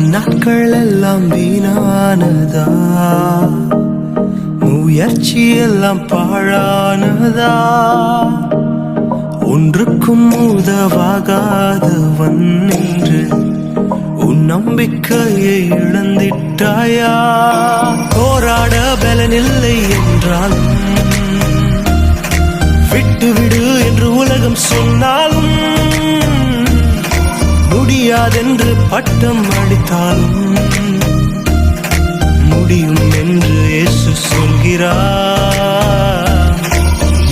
நாட்கள் எல்லாம் வீணானதா, முயற்சி எல்லாம் பாழானதா, ஒன்றுக்கும் உதவாகாதவன் என்று உன் நம்பிக்கையை இழந்திட்டாயா? போராட பலனில்லை என்றாலும், விட்டுவிடு என்று உலகம் சொன்னாலும், முடியாதென்று பட்டம் அடித்தாலும் முடியும் என்று இயேசு சொல்கிறார்.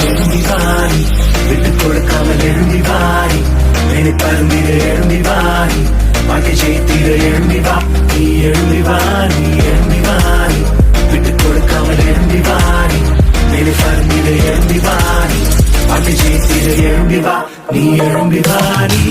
எழும்பி வாரி, விட்டுக் கொடுக்காமல் எழும்பி வாரி, மேலே பருந்திட எழும்பி வாரி, பாட்டை ஜெயித்திட எழும்பி வா. நீ எழும்பி வாரி, எழும்பி வாரி, விட்டுக் கொடுக்காமல் எழும்பி வாரி, மேலே பருந்திட எழும்பி வாரி, பாட்டை ஜெயித்திட எழும்பி வா. நீ எழும்பி வாரி.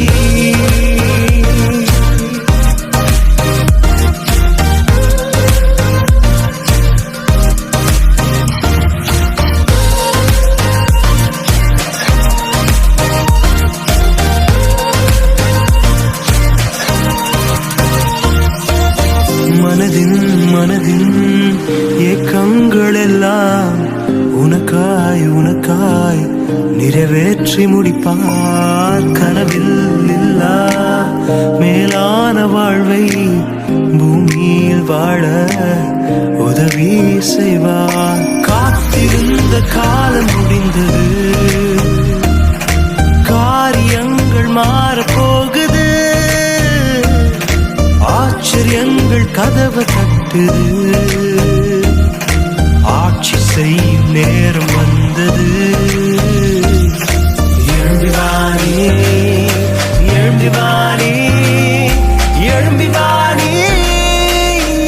மனதின் ஏக்கங்கள் எல்லாம் உனக்காய் உனக்காய் நிறைவேற்றி முடிப்பார். கனவில் இல்லா மேலான வாழ்வை பூமியில் வாழ உதவி செய்வார். காத்திருந்த காலம் முடிந்தது, காரியங்கள் மாறப்போகுது, ஆச்சரியங்கள் கதவு தட்டுது, ஆட்சி செய்யும் நேரம் வந்தது. எழும்பி வாரி, எழும்பி வாரி, எழும்பி வாரி,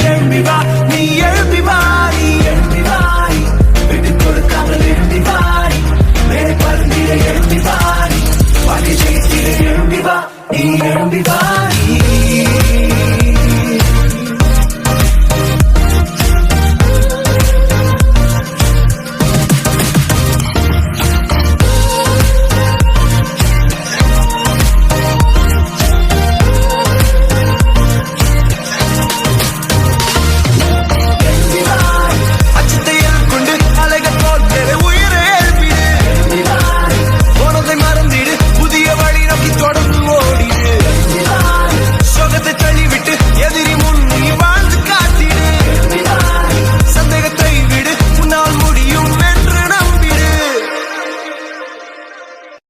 எழும்பி வா. நீ எழும்பி வாரி, எழும்பி வாரி, விட்டுக் கொடுக்காமல் எழும்பி வாரி, மேலே பருந்திட எழும்பி வாரி, பாட்டி ஜெயித்திட எழும்பி வா. நீ எழும்பி வாரி.